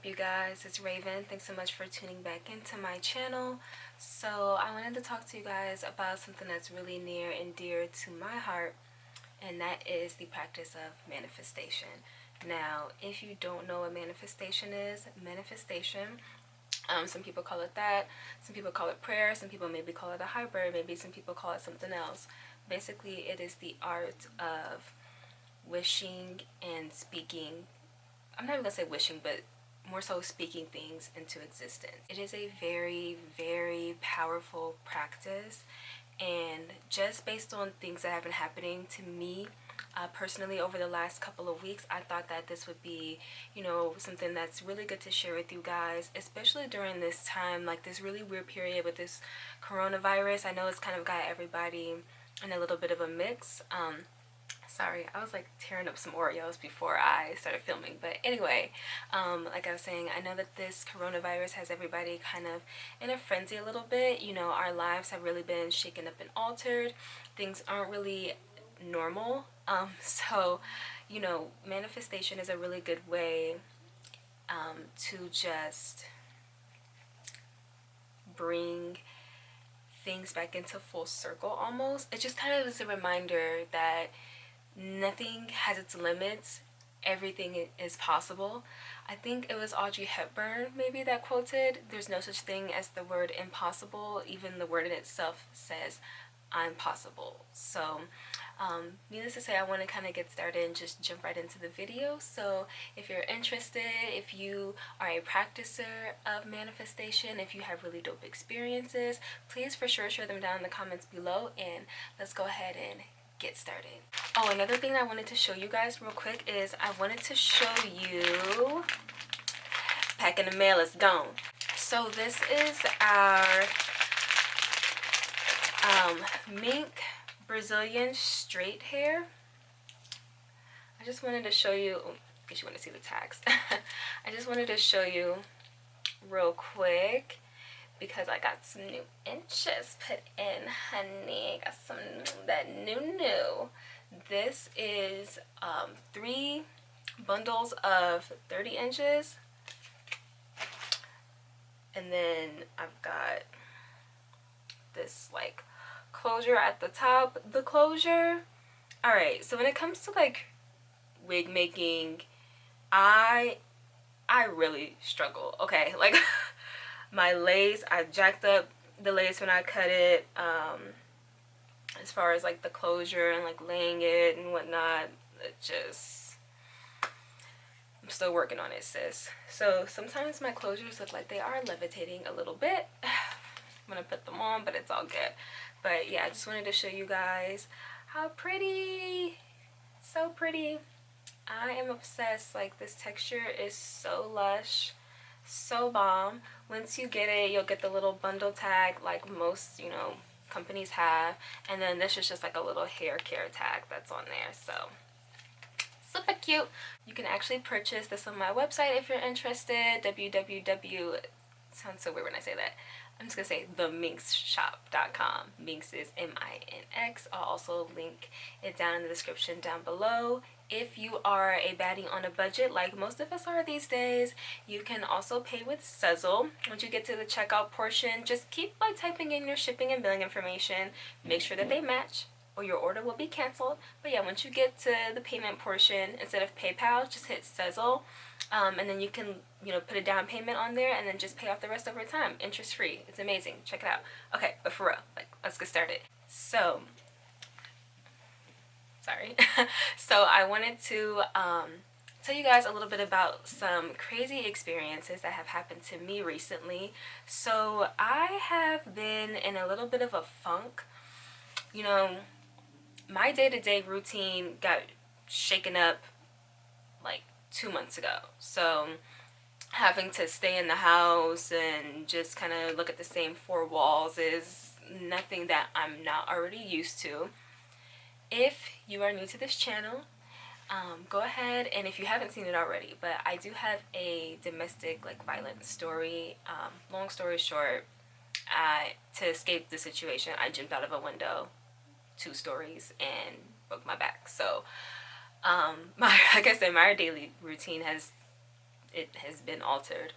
you guys? It's Raven. Thanks so much for tuning back into my channel. So I wanted to talk to you guys about something that's really near and dear to my heart, and that is the practice of manifestation. Now, if you don't know what manifestation is, some people call it that, some people call it prayer, some people maybe call it a hybrid, maybe some people call it something else. Basically, it is the art of wishing and speaking. I'm not even gonna say wishing, but more so speaking things into existence. It is a very, very powerful practice, and just based on things that have been happening to me personally over the last couple of weeks, I thought that this would be, something that's really good to share with you guys, especially during this time, like this really weird period with this coronavirus. I know it's kind of got everybody in a little bit of a mix. Sorry, I was like tearing up some Oreos before I started filming. But anyway, like I was saying, I know that this coronavirus has everybody kind of in a frenzy a little bit. Our lives have really been shaken up and altered. Things aren't really normal. So, manifestation is a really good way to just bring things back into full circle almost. It just kind of is a reminder that nothing has its limits. Everything is possible. I think it was Audrey Hepburn maybe that quoted, "There's no such thing as the word impossible. Even the word in itself says I'm possible." So needless to say, I want to kind of get started and just jump right into the video. So if you're interested, if you are a practicer of manifestation, if you have really dope experiences, please for sure share them down in the comments below, and let's go ahead and get started. Oh, another thing I wanted to show you guys real quick is I wanted to show you, pack in the mail, it's gone. So this is our mink Brazilian straight hair. I just wanted to show you, in case you want to see the tags, I just wanted to show you real quick because I got some new inches put in, honey. Got some that new. This is 3 bundles of 30 inches, and then I've got this like closure at the top. The closure, all right, so when it comes to like wig making, I really struggle. Okay, like my lace, I jacked up the lace when I cut it, as far as like the closure and like laying it and whatnot. It just, I'm still working on it, sis. So sometimes my closures look like they are levitating a little bit when I put them on, but it's all good. But yeah, I just wanted to show you guys how pretty, so pretty. I am obsessed. Like, this texture is so lush, so bomb. Once you get it, you'll get the little bundle tag like most companies have, and then this is just like a little hair care tag that's on there. So super cute. You can actually purchase this on my website if you're interested. www, sounds so weird when I say that. I'm just gonna say theminxshop.com. Minx is M-I-N-X. I'll also link it down in the description down below. If you are a baddie on a budget, like most of us are these days, you can also pay with Sezzle. Once you get to the checkout portion, just keep like typing in your shipping and billing information. Make sure that they match, or your order will be canceled. But yeah, once you get to the payment portion, instead of PayPal, just hit Sezzle, and then you can put a down payment on there and then just pay off the rest over time, interest free. It's amazing. Check it out. Okay, but for real, like, let's get started. So sorry. So I wanted to tell you guys a little bit about some crazy experiences that have happened to me recently. So I have been in a little bit of a funk. My day-to-day routine got shaken up like 2 months ago. So having to stay in the house and just kind of look at the same 4 walls is nothing that I'm not already used to. If you are new to this channel, go ahead, and if you haven't seen it already, but I do have a domestic like violence story. Long story short, to escape the situation, I jumped out of a window 2 stories and broke my back. So like I said, my daily routine it has been altered.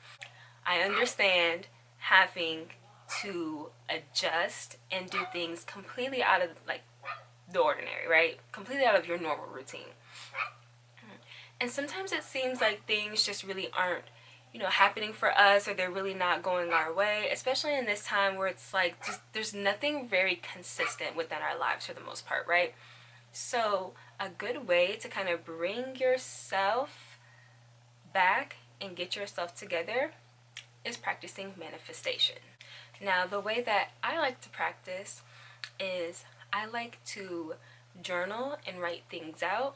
I understand having to adjust and do things completely out of like the ordinary, right? Completely out of your normal routine. And sometimes it seems like things just really aren't, happening for us, or they're really not going our way, especially in this time where it's like just there's nothing very consistent within our lives for the most part, right? So a good way to kind of bring yourself back and get yourself together is practicing manifestation. Now, the way that I like to practice is I like to journal and write things out,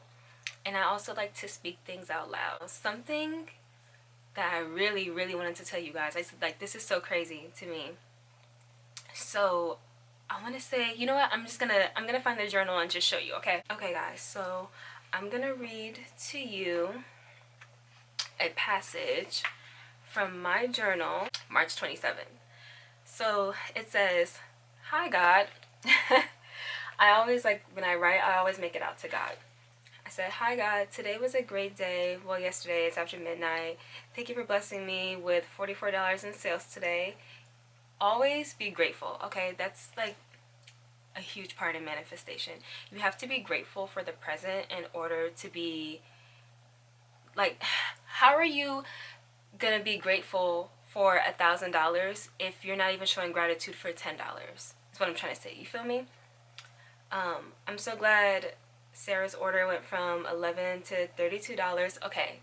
and I also like to speak things out loud. Something that I really, really wanted to tell you guys. I said, like, this is so crazy to me. So I want to say, you know what? I'm gonna find the journal and just show you. Okay. Okay, guys. So I'm gonna read to you a passage from my journal, March 27th. So it says, "Hi God." I always like when I write, I always make it out to God. I said, "Hi God, today was a great day. Well, yesterday, it's after midnight. Thank you for blessing me with $44 in sales today. Always be grateful." Okay, that's like a huge part in manifestation. You have to be grateful for the present in order to be like, how are you gonna be grateful for $1,000 if you're not even showing gratitude for $10? That's what I'm trying to say. You feel me? I'm so glad Sarah's order went from $11 to $32. Okay,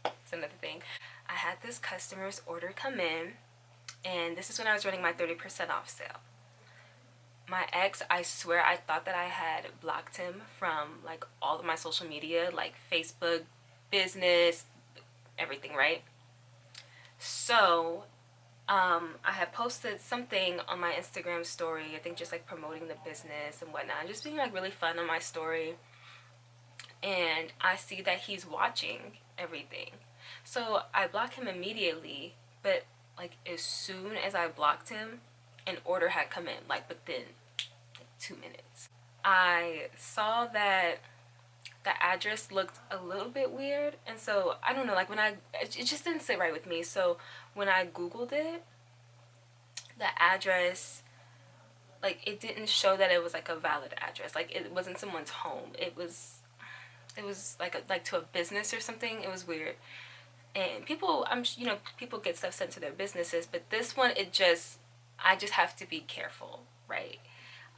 it's another thing. I had this customer's order come in, and this is when I was running my 30% off sale. My ex, I swear I thought that I had blocked him from like all of my social media, like Facebook, business, everything, right? So I had posted something on my Instagram story, I think just like promoting the business and whatnot, just being like really fun on my story. And I see that he's watching everything. So I block him immediately, but like as soon as I blocked him, an order had come in, like within 2 minutes. I saw that the address looked a little bit weird, and so I don't know, like it just didn't sit right with me. So when I Googled it, the address, like it didn't show that it was like a valid address. Like it wasn't someone's home. It was like to a business or something. It was weird. And people, people get stuff sent to their businesses, but this one, I just have to be careful, right?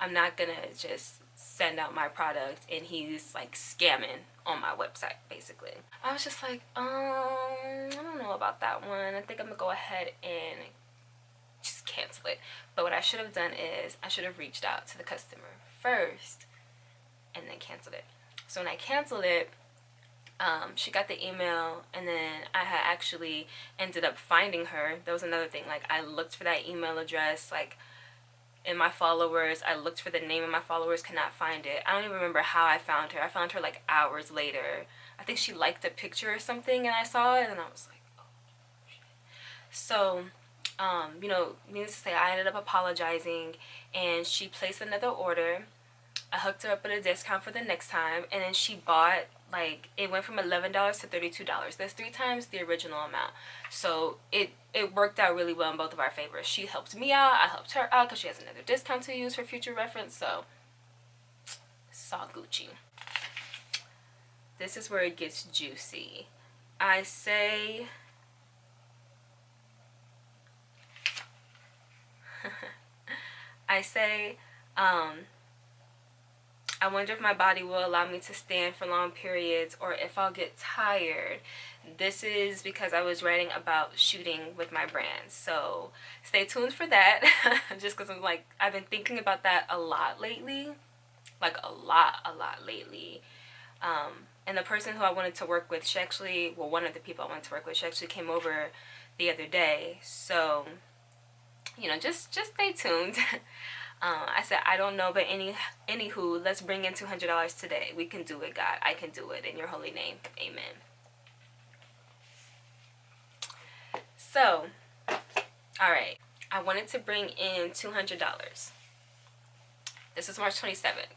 I'm not gonna just send out my product and he's like scamming on my website, basically. I was just like, I don't know about that one. I think I'm gonna go ahead and just cancel it. But what I should have done is I should have reached out to the customer first and then canceled it. So when I canceled it, she got the email, and then I had actually ended up finding her. That was another thing. Like I looked for that email address, like in my followers. I looked for the name of my followers, could not find it. I don't even remember how I found her. I found her like hours later. I think she liked a picture or something, and I saw it, and I was like, oh shit. So needless to say, I ended up apologizing, and she placed another order. I hooked her up with a discount for the next time, and then she bought, like, it went from $11 to $32. That's 3 times the original amount. So it worked out really well in both of our favors. She helped me out, I helped her out because she has another discount to use for future reference. So it's all Gucci. This is where it gets juicy. I say I wonder if my body will allow me to stand for long periods, or if I'll get tired. This is because I was writing about shooting with my brand. So stay tuned for that. Just because I've been thinking about that a lot lately. Like a lot lately. And the person who I wanted to work with, one of the people I wanted to work with, she actually came over the other day. So, just stay tuned. I said, I don't know, but anywho, let's bring in $200 today. We can do it, God. I can do it in your holy name. Amen. So, all right. I wanted to bring in $200. This is March 27th.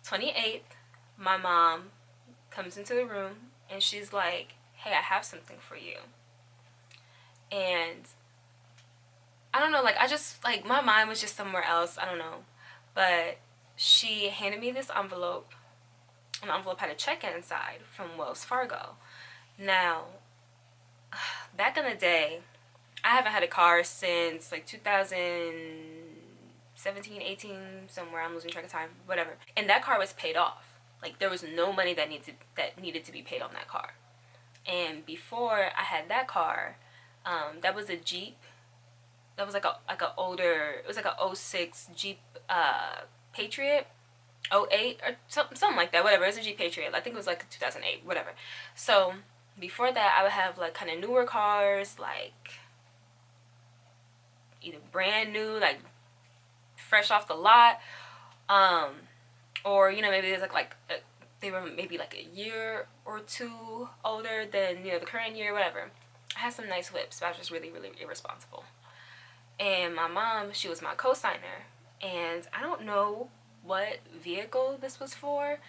28th, my mom comes into the room and she's like, hey, I have something for you. And I don't know, like, I just, like, my mind was just somewhere else. I don't know. But she handed me this envelope, and the envelope had a check inside from Wells Fargo. Now, back in the day, I haven't had a car since like 2017, 18, somewhere. I'm losing track of time, whatever. And that car was paid off. Like, there was no money that needed to be paid on that car. And before I had that car, that was a Jeep. That was like a older. It was like a '06 Jeep Patriot. '08 or something like that, whatever. It was a Jeep Patriot. I think it was like 2008, whatever. So before that, I would have like kind of newer cars, like either brand new, like fresh off the lot, or maybe there's they were maybe like a year or two older than the current year, whatever. I had some nice whips, but I was just really, really irresponsible. And my mom, she was my co-signer, and I don't know what vehicle this was for,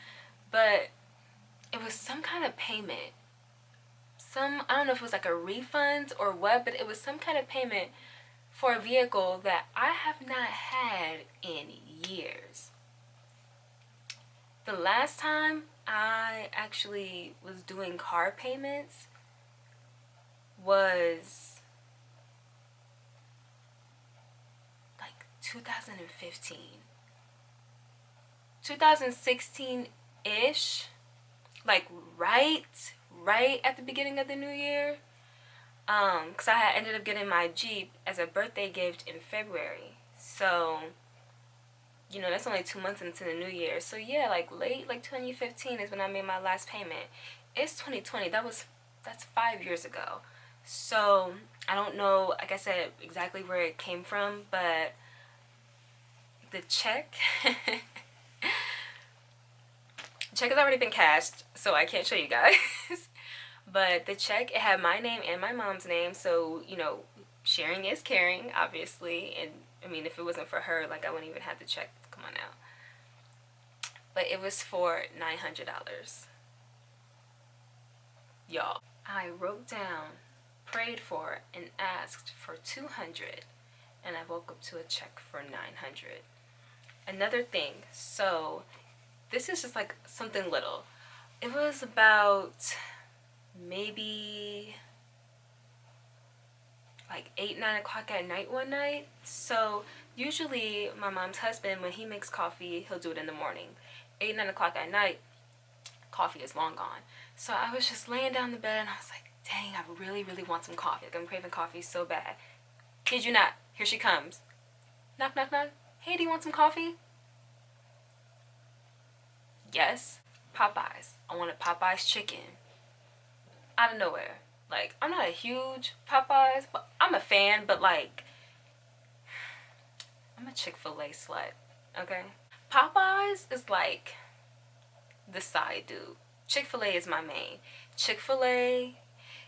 but it was some kind of payment. I don't know if it was like a refund or what, but it was some kind of payment for a vehicle that I have not had in years. The last time I actually was doing car payments was like 2015. 2016-ish, like right at the beginning of the new year. Because I had ended up getting my Jeep as a birthday gift in February. So, that's only 2 months into the new year. So yeah, like late, like 2015 is when I made my last payment. It's 2020. That's 5 years ago. So I don't know, like I said, exactly where it came from, but the check check has already been cashed, so I can't show you guys. But the check, it had my name and my mom's name, so sharing is caring, obviously. And I mean, if it wasn't for her, like, I wouldn't even have the check. Come on now. But it was for $900. Y'all, I wrote down, prayed for, and asked for 200, and I woke up to a check for 900. Another thing, so this is just like something little. It was about maybe like 8, 9 o'clock at night one night. So usually my mom's husband, when he makes coffee, he'll do it in the morning. 8, 9 o'clock at night, coffee is long gone. So I was just laying down in the bed and I was like, dang, I really, really want some coffee. Like, I'm craving coffee so bad. Kid you not, here she comes. Knock, knock, knock. Hey, do you want some coffee? Yes. Popeyes. I wanted Popeyes chicken. Out of nowhere. Like, I'm not a huge Popeyes, but I'm a fan, but like, I'm a Chick-fil-A slut, okay? Popeyes is like the side dude. Chick-fil-A is my main. Chick-fil-A,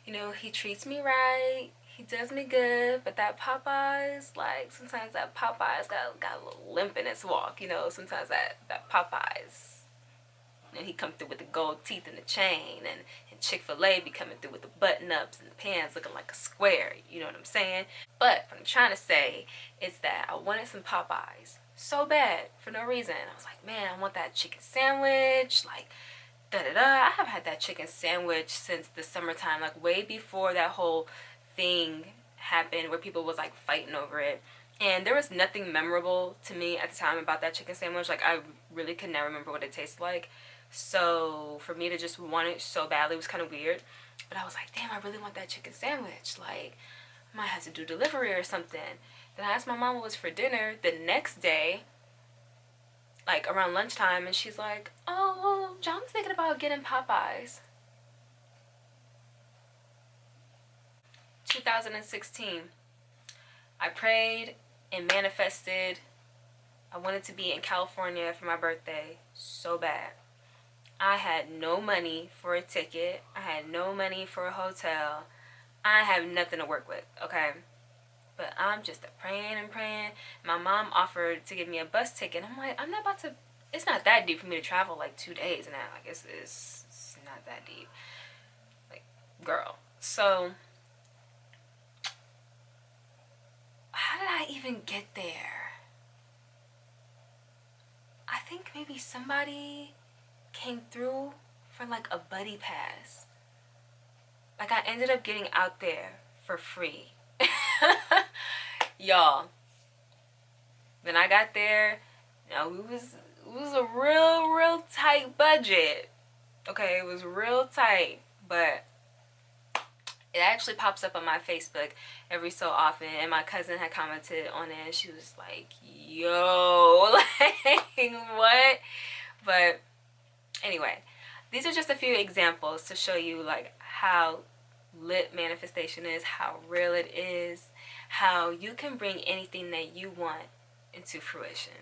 he treats me right. He does me good, but that Popeyes, like, sometimes that Popeyes got a little limp in its walk, sometimes that Popeyes, and he come through with the gold teeth and the chain, and Chick-fil-A be coming through with the button-ups and the pants looking like a square, you know what I'm saying? But what I'm trying to say is that I wanted some Popeyes so bad for no reason. I was like, man, I want that chicken sandwich, like, da-da-da. I haven't had that chicken sandwich since the summertime, like way before that whole thing happened where people was like fighting over it. And there was nothing memorable to me at the time about that chicken sandwich. Like, I really could not remember what it tasted like. So for me to just want it so badly was kind of weird. But I was like, damn, I really want that chicken sandwich. Like, I might have to do delivery or something. Then I asked my mom what was for dinner the next day, like around lunchtime, and she's like, oh, well, John's thinking about getting Popeyes. 2016. I prayed and manifested. I wanted to be in California for my birthday so bad. I had no money for a ticket. I had no money for a hotel. I have nothing to work with, okay? But I'm just praying and praying. My mom offered to give me a bus ticket. I'm like, I'm not about to, it's not that deep for me to travel like 2 days and that. Like, it's not that deep. Like, girl. So how did I even get there? I think maybe somebody came through for like a buddy pass. Like I ended up getting out there for free. Y'all, when I got there, you know, it was a real tight budget. Okay, it was real tight, but it actually pops up on my Facebook every so often, and my cousin had commented on it, and she was like, yo, like, what? But anyway, these are just a few examples to show you like how lit manifestation is, how real it is, how you can bring anything that you want into fruition.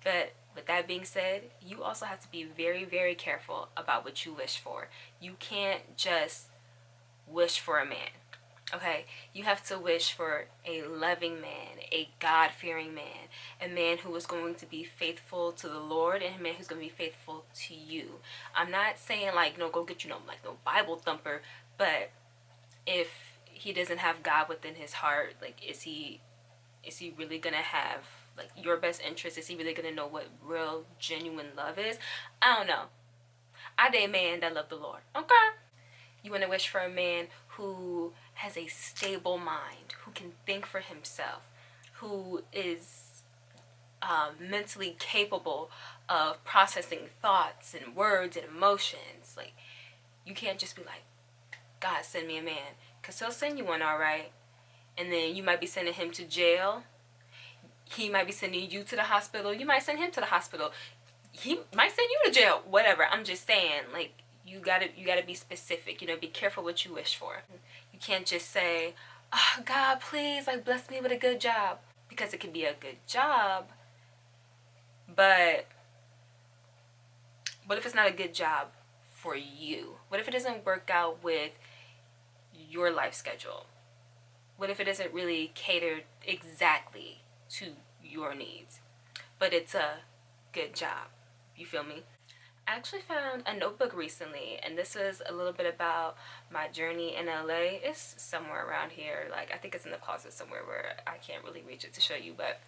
But with that being said, you also have to be very careful about what you wish for. You can't just wish for a man. Okay, you have to wish for a loving man, a God-fearing man, a man who is going to be faithful to the Lord, and a man who's going to be faithful to you. I'm not saying like, no, go get, like no Bible thumper, but if he doesn't have God within his heart, like is he really gonna have like your best interest? Is he really gonna know what real genuine love is? I don't know. I date a man that love the Lord. Okay. You want to wish for a man who has a stable mind, who can think for himself, who is mentally capable of processing thoughts and words and emotions. Like, you can't just be like, God, send me a man. Because he'll send you one, all right. And then you might be sending him to jail. He might be sending you to the hospital. You might send him to the hospital. He might send you to jail. Whatever. I'm just saying, like, you gotta be specific. Be careful what you wish for. You can't just say, oh, God, please, like, bless me with a good job. Because it can be a good job, but what if it's not a good job for you? What if it doesn't work out with your life schedule? What if it isn't really catered exactly to your needs, but it's a good job? You feel me? I actually found a notebook recently, and this is a little bit about my journey in LA. It's somewhere around here. Like, I think it's in the closet somewhere where I can't really reach it to show you, but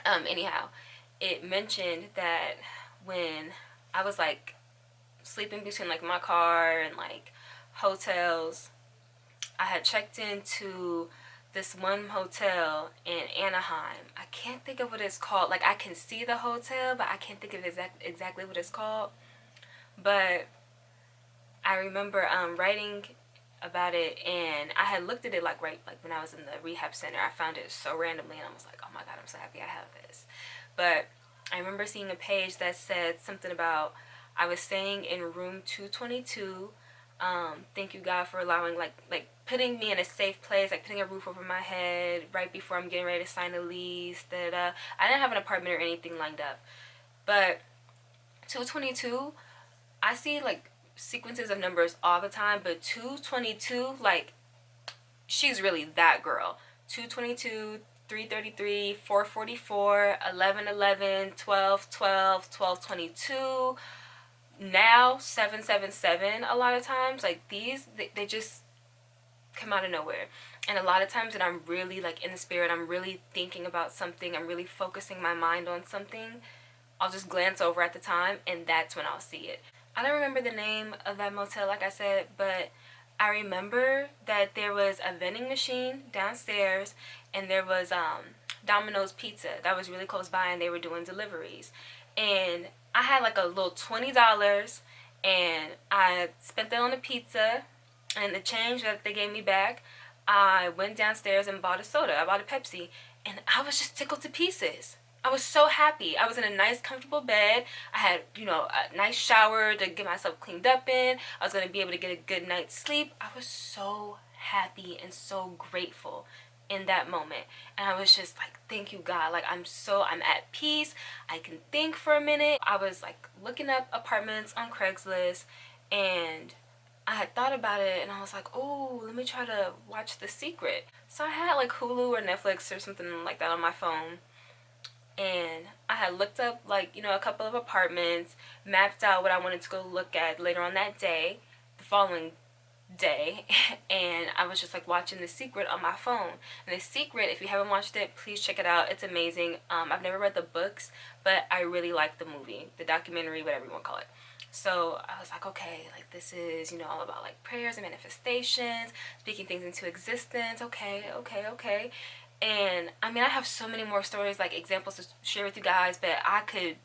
anyhow, it mentioned that when I was like sleeping between like my car and like hotels, I had checked into this one hotel in Anaheim. I can't think of what it's called. Like, I can see the hotel, but I can't think of exactly what it's called. But I remember writing about it, and I had looked at it like right like when I was in the rehab center. I found it so randomly, and I was like, oh my God, I'm so happy I have this. But I remember seeing a page that said something about I was staying in room 222. Thank you, God, for allowing like putting me in a safe place, like putting a roof over my head right before I'm getting ready to sign a lease. That I didn't have an apartment or anything lined up, but 222, I see like sequences of numbers all the time, but 222, like, she's really that girl. 222, 333, 444, 1111, 1212, 1222. Now 777. A lot of times, like, these they just come out of nowhere. And a lot of times that I'm really like in the spirit, I'm really thinking about something, I'm really focusing my mind on something, I'll just glance over at the time, and that's when I'll see it. I don't remember the name of that motel, like I said, but I remember that there was a vending machine downstairs, and there was Domino's Pizza that was really close by, and they were doing deliveries. And I had like a little $20, and I spent that on the pizza, and the change that they gave me back, I went downstairs and bought a soda. I bought a Pepsi, and I was just tickled to pieces. I was so happy. I was in a nice, comfortable bed. I had, a nice shower to get myself cleaned up in. I was going to be able to get a good night's sleep. I was so happy and so grateful in that moment. And I was just like, thank you, God. Like, I'm at peace. I can think for a minute. I was like looking up apartments on Craigslist, and I had thought about it, and I was like, oh, let me try to watch The Secret. So I had like Hulu or Netflix or something like that on my phone, and I had looked up like, a couple of apartments, mapped out what I wanted to go look at later on that day, the following day and I was just like watching The Secret on my phone. And The Secret, if you haven't watched it, please check it out. It's amazing. I've never read the books, but I really like the movie, the documentary, whatever you want to call it. So I was like, okay, like this is, you know, all about like prayers and manifestations, speaking things into existence. Okay. And I mean, I have so many more stories, like examples to share with you guys, but I could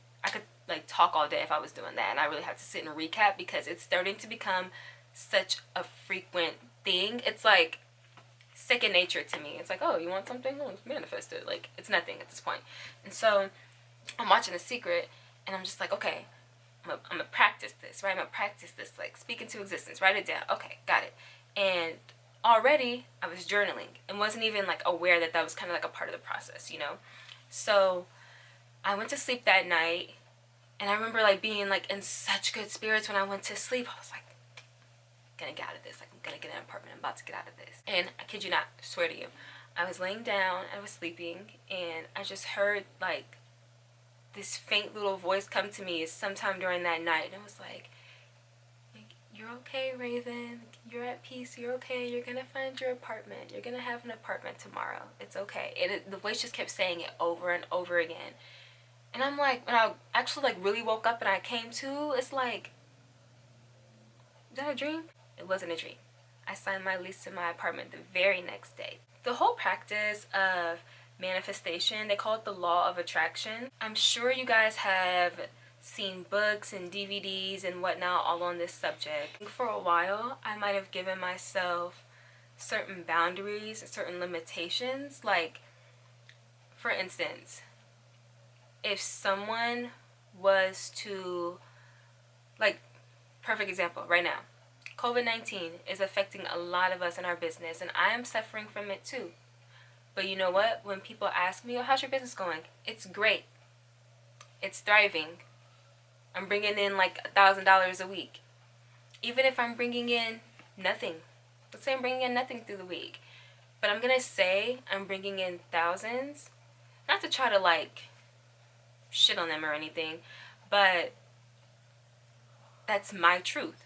like talk all day if I was doing that, and I really have to sit and recap because it's starting to become such a frequent thing. It's like second nature to me. It's like, oh, you want something? Oh, manifest it. Like, it's nothing at this point. And so I'm watching The Secret, and I'm just like, okay, I'm gonna practice this, right? I'm gonna practice this, like, speak into existence, write it down. Okay, got it. And already I was journaling and wasn't even like aware that that was kind of like a part of the process, you know? So I went to sleep that night, and I remember like being like in such good spirits when I went to sleep. I was like, gonna get out of this. Like, I'm gonna get an apartment. I'm about to get out of this. And I kid you not, I swear to you, I was laying down, I was sleeping, and I just heard like this faint little voice come to me sometime during that night, and it was like, you're okay, Raven. You're at peace. You're okay. You're gonna find your apartment. You're gonna have an apartment tomorrow. It's okay. And the voice just kept saying it over and over again. And I'm like, when I actually like really woke up and I came to, it's like, is that a dream? It wasn't a dream. I signed my lease to my apartment the very next day. The whole practice of manifestation, they call it the law of attraction. I'm sure you guys have seen books and DVDs and whatnot all on this subject. For a while, I might have given myself certain boundaries, certain limitations. Like, for instance, if someone was to, like, perfect example right now, COVID-19 is affecting a lot of us in our business, and I am suffering from it too. But you know what? When people ask me, oh, how's your business going? It's great. It's thriving. I'm bringing in like $1,000 a week. Even if I'm bringing in nothing. Let's say I'm bringing in nothing through the week. But I'm going to say I'm bringing in thousands. Not to try to like shit on them or anything, but that's my truth.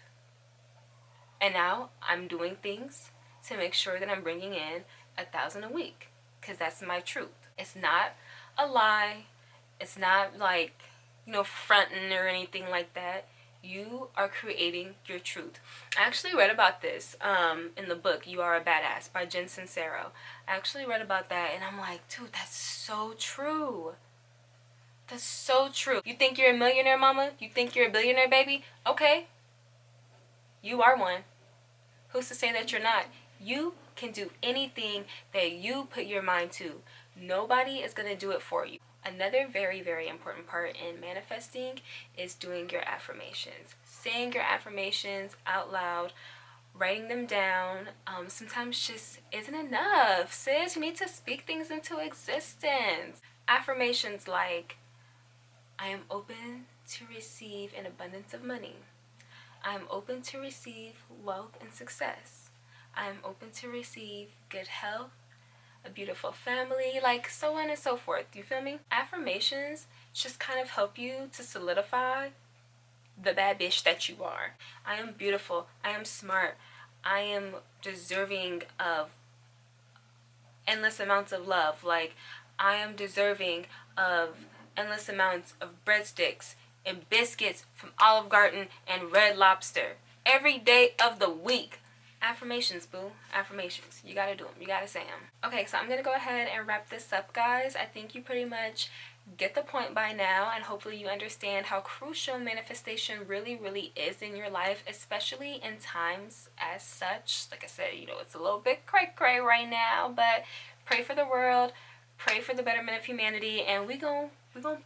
And now I'm doing things to make sure that I'm bringing in 1,000 a week, because that's my truth. It's not a lie. It's not like, you know, fronting or anything like that. You are creating your truth. I actually read about this in the book You Are a Badass by Jen Sincero. I actually read about that, and I'm like, dude, that's so true. That's so true. You think you're a millionaire, mama? You think you're a billionaire, baby? Okay. You are one. Who's to say that you're not? You can do anything that you put your mind to. Nobody is going to do it for you. Another very, very important part in manifesting is doing your affirmations. Saying your affirmations out loud, writing them down, sometimes just isn't enough. Sis, you need to speak things into existence. Affirmations like, I am open to receive an abundance of money. I am open to receive wealth and success. I am open to receive good health, a beautiful family, like so on and so forth. You feel me? Affirmations just kind of help you to solidify the bad bitch that you are. I am beautiful. I am smart. I am deserving of endless amounts of love. Like, I am deserving of endless amounts of breadsticks and biscuits from Olive Garden and Red Lobster every day of the week. Affirmations, boo. Affirmations. You gotta do them. You gotta say them. Okay, so I'm gonna go ahead and wrap this up, guys. I think you pretty much get the point by now, and hopefully you understand how crucial manifestation really, really is in your life, especially in times as such. Like I said, you know, it's a little bit cray-cray right now, but pray for the world, pray for the betterment of humanity, and we gonna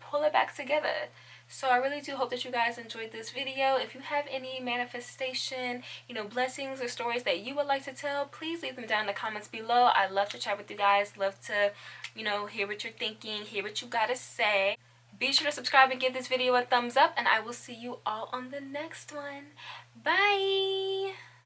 pull it back together. So I really do hope that you guys enjoyed this video. If you have any manifestation, you know, blessings or stories that you would like to tell, please leave them down in the comments below. I love to chat with you guys. Love to, you know, hear what you're thinking, hear what you gotta say. Be sure to subscribe and give this video a thumbs up, and I will see you all on the next one. Bye!